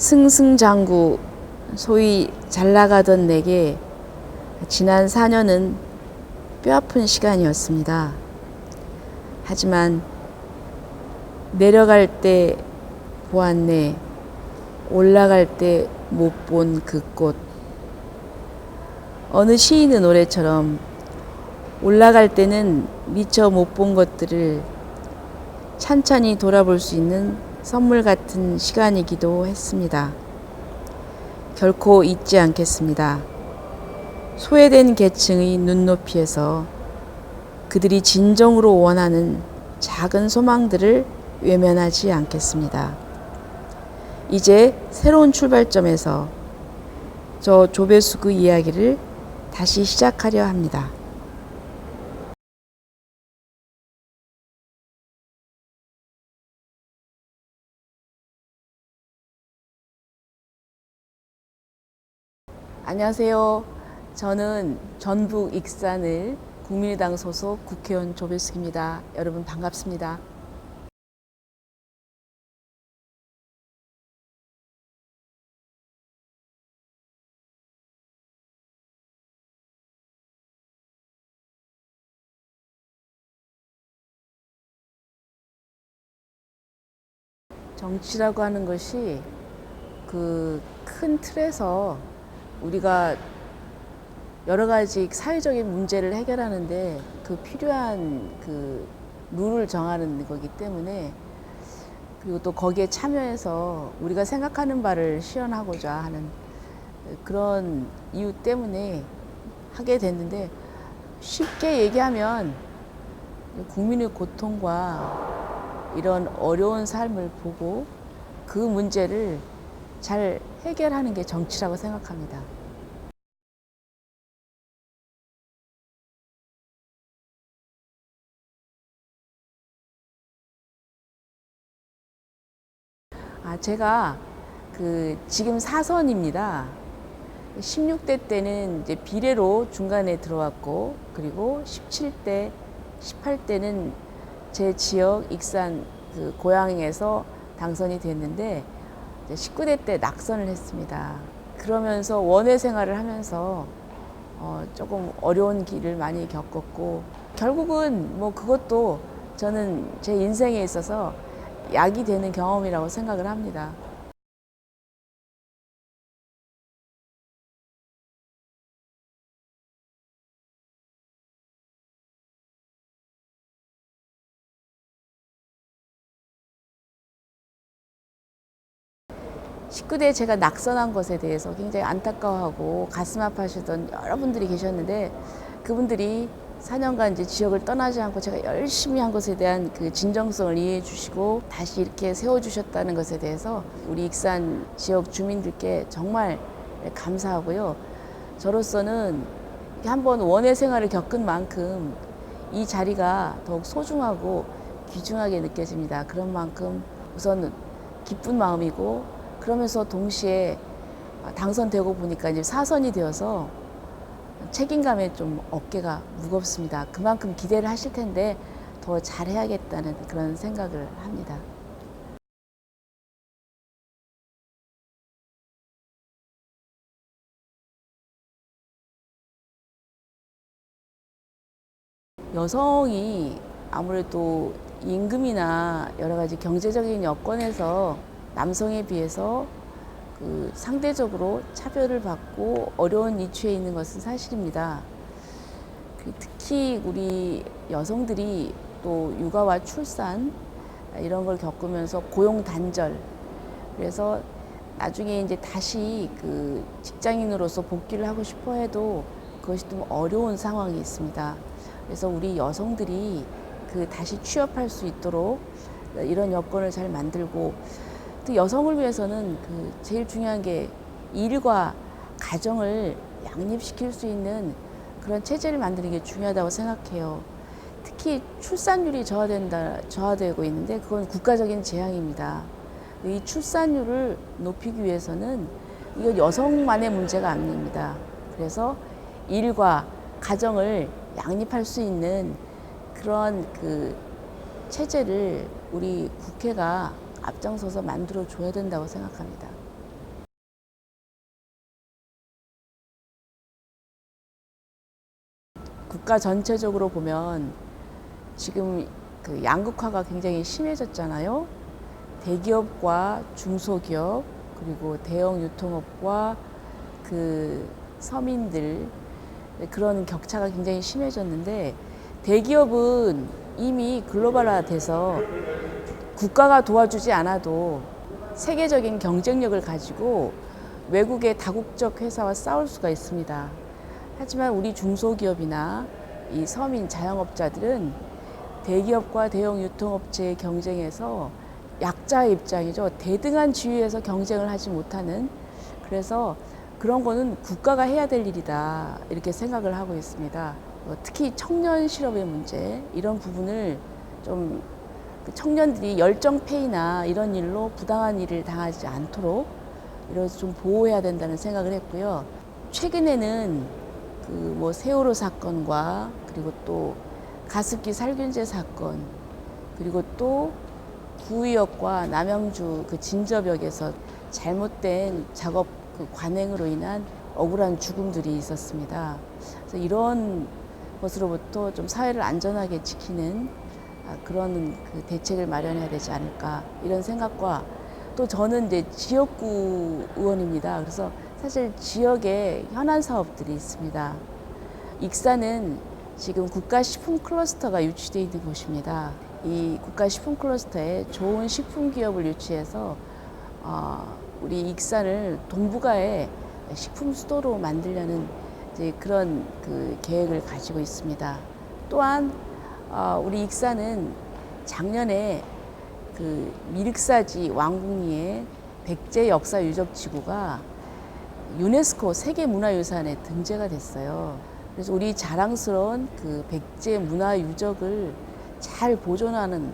승승장구 소위 잘 나가던 내게 지난 4년은 뼈아픈 시간이었습니다. 하지만 내려갈 때 보았네, 올라갈 때 못 본 그 꽃. 어느 시인의 노래처럼 올라갈 때는 미처 못 본 것들을 찬찬히 돌아볼 수 있는 선물 같은 시간이기도 했습니다. 결코 잊지 않겠습니다. 소외된 계층의 눈높이에서 그들이 진정으로 원하는 작은 소망들을 외면하지 않겠습니다. 이제 새로운 출발점에서 저 조배숙의 이야기를 다시 시작하려 합니다. 안녕하세요. 저는 전북 익산을 국민의당 소속 국회의원 조배숙입니다. 여러분 반갑습니다. 정치라고 하는 것이 그 큰 틀에서 우리가 여러 가지 사회적인 문제를 해결하는데 그 필요한 그 룰을 정하는 거기 때문에, 그리고 또 거기에 참여해서 우리가 생각하는 바를 실현하고자 하는 그런 이유 때문에 하게 됐는데, 쉽게 얘기하면 국민의 고통과 이런 어려운 삶을 보고 그 문제를 잘 해결하는 게 정치라고 생각합니다. 제가 지금 사선입니다. 16대 때는 이제 비례로 중간에 들어왔고, 그리고 17대, 18대는 제 지역 익산 그 고향에서 당선이 됐는데, 이제 19대 때 낙선을 했습니다. 그러면서 원외 생활을 하면서 조금 어려운 길을 많이 겪었고, 결국은 뭐 그것도 저는 제 인생에 있어서 약이 되는 경험이라고 생각을 합니다. 십구 대 제가 낙선한 것에 대해서 굉장히 안타까워하고 가슴 아파하시던 여러분들이 계셨는데, 그분들이 4년간 이제 지역을 떠나지 않고 제가 열심히 한 것에 대한 그 진정성을 이해해 주시고 다시 이렇게 세워주셨다는 것에 대해서 우리 익산 지역 주민들께 정말 감사하고요. 저로서는 한번 원외 생활을 겪은 만큼 이 자리가 더욱 소중하고 귀중하게 느껴집니다. 그런 만큼 우선 기쁜 마음이고, 그러면서 동시에 당선되고 보니까 이제 사선이 되어서 책임감에 좀 어깨가 무겁습니다. 그만큼 기대를 하실 텐데 더 잘해야겠다는 그런 생각을 합니다. 여성이 아무래도 임금이나 여러 가지 경제적인 여건에서 남성에 비해서 상대적으로 차별을 받고 어려운 위치에 있는 것은 사실입니다. 특히 우리 여성들이 또 육아와 출산 이런 걸 겪으면서 고용 단절, 그래서 나중에 이제 다시 직장인으로서 복귀를 하고 싶어 해도 그것이 좀 어려운 상황이 있습니다. 그래서 우리 여성들이 다시 취업할 수 있도록 이런 여건을 잘 만들고, 또 여성을 위해서는 제일 중요한 게 일과 가정을 양립시킬 수 있는 그런 체제를 만드는 게 중요하다고 생각해요. 특히 출산율이 저하되고 있는데 그건 국가적인 재앙입니다. 이 출산율을 높이기 위해서는 이건 여성만의 문제가 아닙니다. 그래서 일과 가정을 양립할 수 있는 그런 체제를 우리 국회가 앞장서서 만들어 줘야 된다고 생각합니다. 국가 전체적으로 보면 지금 그 양극화가 굉장히 심해졌잖아요. 대기업과 중소기업 그리고 대형 유통업과 그 서민들 그런 격차가 굉장히 심해졌는데 대기업은 이미 글로벌화돼서 국가가 도와주지 않아도 세계적인 경쟁력을 가지고 외국의 다국적 회사와 싸울 수가 있습니다. 하지만 우리 중소기업이나 이 서민 자영업자들은 대기업과 대형 유통업체의 경쟁에서 약자의 입장이죠. 대등한 지위에서 경쟁을 하지 못하는, 그래서 그런 거는 국가가 해야 될 일이다 이렇게 생각을 하고 있습니다. 특히 청년 실업의 문제 이런 부분을 좀 청년들이 열정페이나 이런 일로 부당한 일을 당하지 않도록 이래서 좀 보호해야 된다는 생각을 했고요. 최근에는 그 뭐 세월호 사건과 그리고 또 가습기 살균제 사건 그리고 또 구의역과 남양주 그 진저벽에서 잘못된 작업 그 관행으로 인한 억울한 죽음들이 있었습니다. 그래서 이런 것으로부터 좀 사회를 안전하게 지키는 그런 그 대책을 마련해야 되지 않을까 이런 생각과 또 저는 이제 지역구 의원입니다. 그래서 사실 지역에 현안 사업들이 있습니다. 익산은 지금 국가식품 클러스터가 유치되어 있는 곳입니다. 이 국가식품 클러스터에 좋은 식품 기업을 유치해서 우리 익산을 동북아의 식품 수도로 만들려는 이제 그런 그 계획을 가지고 있습니다. 또한 우리 익산은 작년에 그 미륵사지 왕궁리의 백제 역사 유적 지구가 유네스코 세계문화유산에 등재가 됐어요. 그래서 우리 자랑스러운 그 백제 문화 유적을 잘 보존하는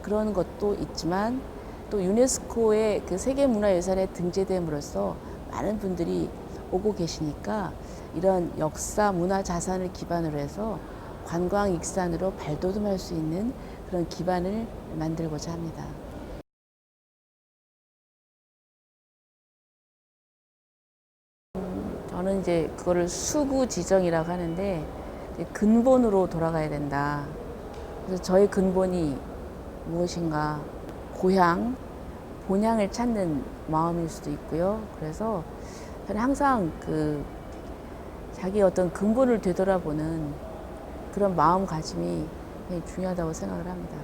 그런 것도 있지만 또 유네스코의 그 세계문화유산에 등재됨으로써 많은 분들이 오고 계시니까 이런 역사 문화 자산을 기반으로 해서 관광 익산으로 발돋움할 수 있는 그런 기반을 만들고자 합니다. 저는 이제 그거를 수구 지정이라고 하는데 근본으로 돌아가야 된다. 그래서 저의 근본이 무엇인가? 고향, 본향을 찾는 마음일 수도 있고요. 그래서 저는 항상 그 자기 어떤 근본을 되돌아보는 그런 마음가짐이 굉장히 중요하다고 생각을 합니다.